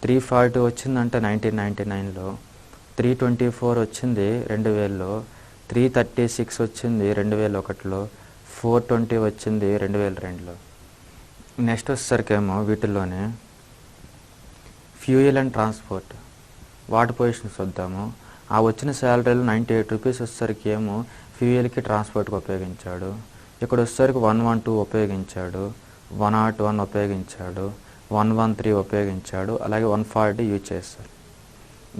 340 వచ్చిందంట 1999లో, 324 వచ్చింది 2000లో, 336 వచ్చింది 2001లో, 420 వచ్చింది 2002లో. నెక్స్ట్ వచ్చేసరికి ఏమో వీటిల్లోనే ఫ్యూయల్ అండ్ ట్రాన్స్పోర్ట్ వాటి పొజిషన్స్ చూద్దాము. ఆ వచ్చిన శాలరీలో 98 రూపీస్ వచ్చేసరికి ఏమో ఫ్యూయల్కి ట్రాన్స్పోర్ట్కి ఉపయోగించాడు. ఇక్కడ వచ్చేసరికి 112 ఉపయోగించాడు, 101 ఉపయోగించాడు, 113 ఉపయోగించాడు, అలాగే 140 యూజ్ చేస్తారు.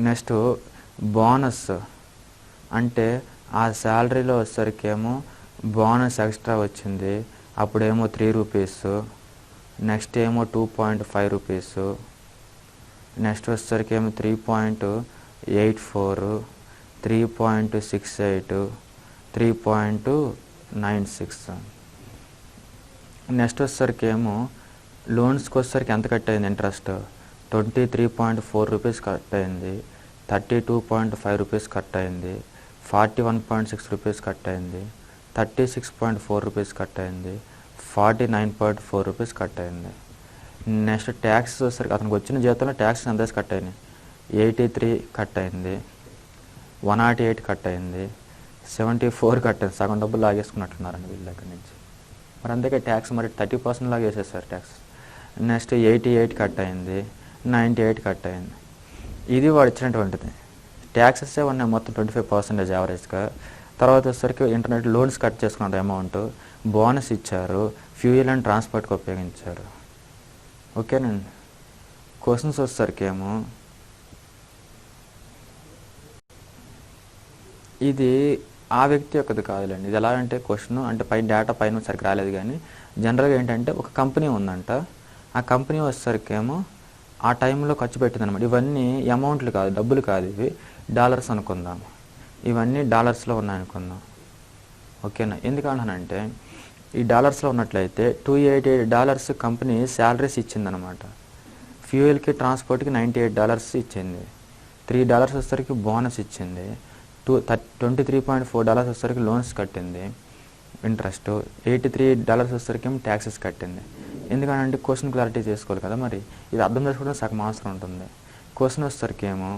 నెక్స్ట్ బోనస్ అంటే ఆ శాలరీలో వచ్చేసరికి ఏమో బోనస్ ఎక్స్ట్రా వచ్చింది, అప్పుడేమో 3 రూపీస్, నెక్స్ట్ ఏమో 2.5 రూపీస్, నెక్స్ట్ వచ్చేసరికి ఏమో 3.84, 3.68, 3.96. నెక్స్ట్ వచ్చేసరికి ఏమో లోన్స్కి వచ్చేసరికి ఎంత కట్ అయింది ఇంట్రెస్ట్, 23.4 రూపీస్ కట్ అయింది, 32.5 రూపీస్ కట్ అయింది, 41.6 రూపీస్ కట్ అయింది, 36.4 రూపీస్ కట్ అయింది, 49.4 రూపీస్ కట్ అయింది. నెక్స్ట్ ట్యాక్సెస్ వచ్చేసరికి అతనికి వచ్చిన జీతంలో ట్యాక్సెస్ ఎంత కట్ అయినాయి, 83 కట్ అయింది, 108 కట్ అయింది, 74 కట్ అయింది. సగం డబ్బులు లాగేసుకున్నట్టున్నారండి వీళ్ళ దగ్గర నుంచి. మరి అందుకే ట్యాక్స్ మరి 30% లాగా వేసేసారు ట్యాక్స్. నెక్స్ట్ 88 కట్ అయింది, 98 కట్ అయింది. ఇది వాడు ఇచ్చినటువంటిది. ట్యాక్సెస్ ఉన్నాయి మొత్తం 25% యావరేజ్గా. తర్వాత వచ్చేసరికి ఇంటర్నెట్ లోన్స్ కట్ చేసుకున్న అమౌంట్, బోనస్ ఇచ్చారు, ఫ్యూయల్ అండ్ ట్రాన్స్పోర్ట్కి ఉపయోగించారు. ఓకేనండి. క్వశ్చన్స్ వచ్చేసరికి ఏమో ఇది ఆ వ్యక్తి యొక్కది కాదులేండి. ఇది ఎలా అంటే క్వశ్చన్ అంటే పైన డేటా పైన సరిగ్గా రాలేదు కానీ జనరల్గా ఏంటంటే ఒక కంపెనీ ఉందంట. ఆ కంపెనీ వచ్చేసరికి ఏమో ఆ టైంలో ఖర్చు పెట్టిందనమాట. ఇవన్నీ అమౌంట్లు కాదు, డబ్బులు కాదు, ఇవి డాలర్స్ అనుకుందాం. ఇవన్నీ డాలర్స్లో ఉన్నాయనుకుందాం. ఓకేనా? ఎందుకంటానంటే ఈ డాలర్స్లో ఉన్నట్లయితే $288 కంపెనీ శాలరీస్ ఇచ్చిందనమాట. ఫ్యూయల్కి ట్రాన్స్పోర్ట్కి $98 ఇచ్చింది. $3 వచ్చేసరికి బోనస్ ఇచ్చింది. $23.4 వచ్చేసరికి లోన్స్ కట్టింది, ఇంట్రెస్ట్. $83 వచ్చేసరికి ఏమో ట్యాక్సెస్ కట్టింది. ఎందుకంటే క్వశ్చన్ క్లారిటీ చేసుకోవాలి కదా, మరి ఇది అర్థం చేసుకోవడం సగం అవసరం ఉంటుంది. క్వశ్చన్ వచ్చేసరికి ఏమో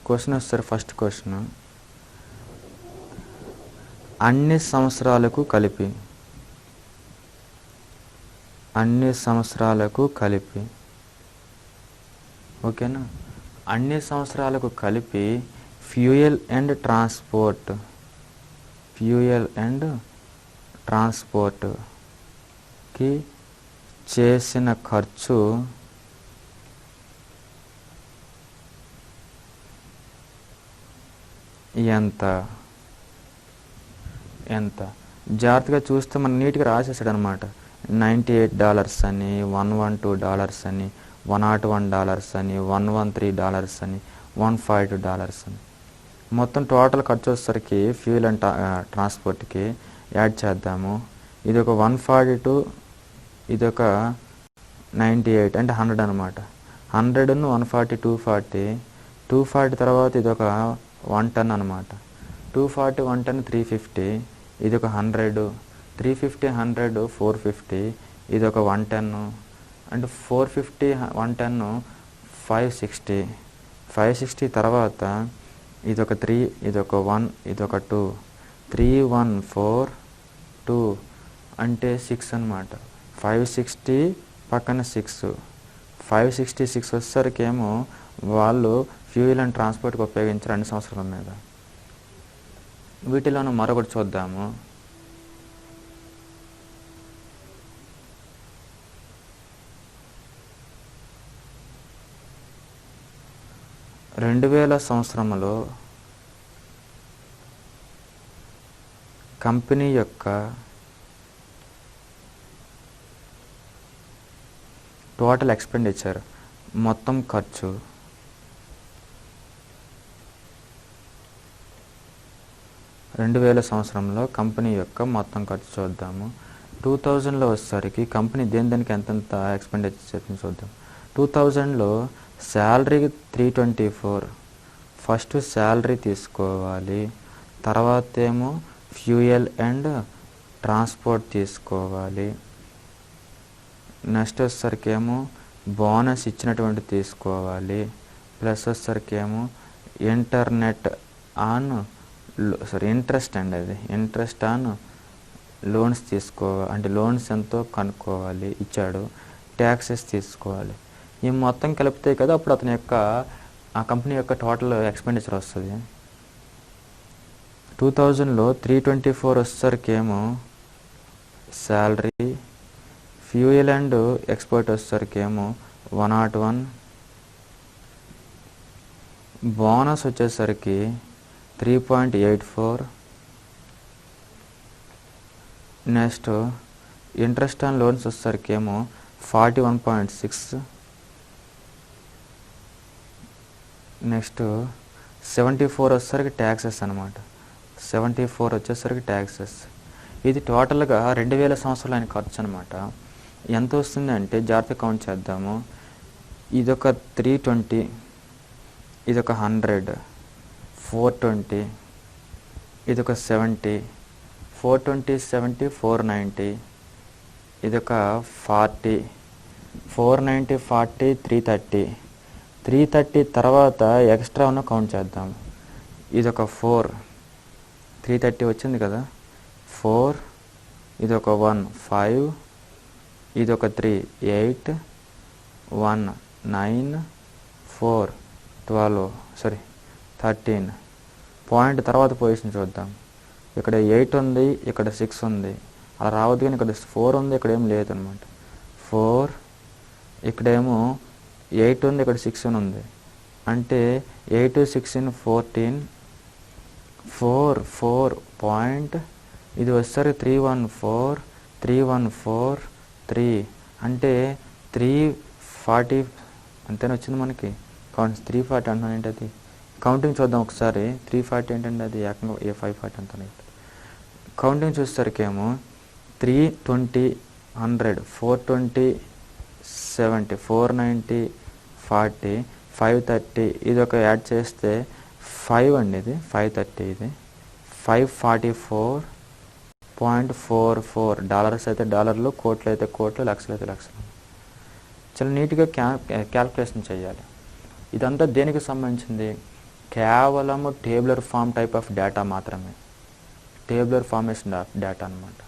వచ్చేసరికి ఫస్ట్ క్వశ్చన్ అన్ని సంవత్సరాలకు కలిపి ఓకేనా, అన్ని సంవత్సరాలకు కలిపి ఫ్యూయల్ అండ్ ట్రాన్స్పోర్ట్కి చేసిన ఖర్చు ఎంత? జాగ్రత్తగా చూస్తే మనం నీట్గా రాసేసాడు అనమాట. $98 అని, $112 అని, $101 అని, $113 అని, $142 అని. మొత్తం టోటల్ ఖర్చు వచ్చేసరికి ఫ్యూయల్ అండ్ ట్రాన్స్పోర్ట్కి యాడ్ చేద్దాము. ఇది ఒక 142, ఇది ఒక 98 అంటే 100 అనమాట. 100ను 140, 240 తర్వాత ఇది ఒక 110 అనమాట. 240, 110, 350, ఇది ఒక 100, 350, 100, 450, ఇది ఒక 110, అంటే 450, 110, 560 తర్వాత ఇది ఒక 3, ఇది ఒక 1, ఇది ఒక 2, 3, 1, 4, 2 అంటే 6 అనమాట. 560 పక్కన 6, 566 వచ్చేసరికి ఏమో వాళ్ళు ఫ్యూయల్ అండ్ ట్రాన్స్పోర్ట్కి ఉపయోగించారు 2 సంవత్సరాల మీద. వీటిలోనూ మరొకటి చూద్దాము. సంవత్సరంలో కంపెనీ యొక్క టోటల్ ఎక్స్పెండిచర్ మొత్తం ఖర్చు సంవత్సరంలో కంపెనీ యొక్క మొత్తం ఖర్చు చూద్దాము. 2000లో వచ్చేసరికి కంపెనీ దేనికి ఎంతెంత ఎక్స్పెండిచర్ చేసింది చూద్దాం. 2000లో శాలరీకి 324, ఫస్ట్ శాలరీ తీసుకోవాలి, తర్వాత ఏమో ఫ్యూయల్ అండ్ ట్రాన్స్పోర్ట్ తీసుకోవాలి, నెక్స్ట్ వచ్చేసరికి ఏమో బోనస్ ఇచ్చినటువంటి తీసుకోవాలి, ప్లస్ వచ్చేసరికి ఏమో ఇంట్రెస్ట్ అండి, అది ఇంట్రెస్ట్ ఆన్ లోన్స్ తీసుకోవాలి, అంటే లోన్స్ ఎంతో కనుక్కోవాలి, ఇచ్చాడు, ట్యాక్సెస్ తీసుకోవాలి. ఈ మొత్తం కలిపితే కదా అప్పుడు అతని యొక్క ఆ కంపెనీ యొక్క టోటల్ ఎక్స్పెండిచర్ వస్తుంది. 2000లో 324 వచ్చేసరికి ఏమో శాలరీ, ఫ్యూయల్ అండ్ ఎక్స్పోర్ట్ వచ్చేసరికి ఏమో 101, బోనస్ వచ్చేసరికి 3.84, నెక్స్ట్ ఇంట్రెస్ట్ ఆన్ లోన్స్ వచ్చేసరికి ఏమో 41.6, నెక్స్ట్ 74 వచ్చేసరికి ట్యాక్సెస్ అనమాట. 74 వచ్చేసరికి ట్యాక్సెస్. ఇది టోటల్గా 2000 సంవత్సరాలు ఆయన ఖర్చు అనమాట. ఎంత వస్తుంది అంటే జాగ్రత్త కౌంట్ చేద్దాము. ఇదొక 320, ఇదొక 100, 420, ఇదొక 70, 420, 70, 490, ఇదొక 40, 490, 40, 330 తర్వాత ఎక్స్ట్రా ఉన్న కౌంట్ చేద్దాం. ఇదొక 4, 330 వచ్చింది కదా, 4, ఇదొక 1, 5, ఇదొక 3, 8, 1, 9, 4, 13 పాయింట్ తర్వాత పొజిషన్ చూద్దాం. ఇక్కడ 8 ఉంది, ఇక్కడ 6 ఉంది. అలా రావద్దు, కానీ ఇక్కడ 4 ఉంది, ఇక్కడ ఏం లేదనమాట. 4, ఇక్కడేమో 8 ఉంది, ఇక్కడ 6 ఉంది. అంటే 8, 6, 14, 4 పాయింట్, ఇది వచ్చేసరికి 314, 314, 3 అంటే 340 అంతేనా వచ్చింది మనకి. 340 అంటున్నాను ఏంటి, అది కౌంటింగ్ చూద్దాం ఒకసారి. 340 ఏంటంటే అది ఏకంగా 540 అంత. కౌంటింగ్ చూసేసరికేమో 320, 100, 420, 70, 490, 40, 530, ఇది ఒక యాడ్ చేస్తే 5 అండి, ఇది 530, ఇది 544.44. డాలర్స్ అయితే డాలర్లు, కోట్లు అయితే కోట్లు, లక్షలు అయితే లక్షలు. చాలా నీట్గా క్యాల్కులేషన్ చేయాలి. ఇదంతా దేనికి సంబంధించింది? కేవలము tabular form type of data మాత్రమే, టేబులర్ ఫార్మేషన్ ఆఫ్ డేటా అనమాట.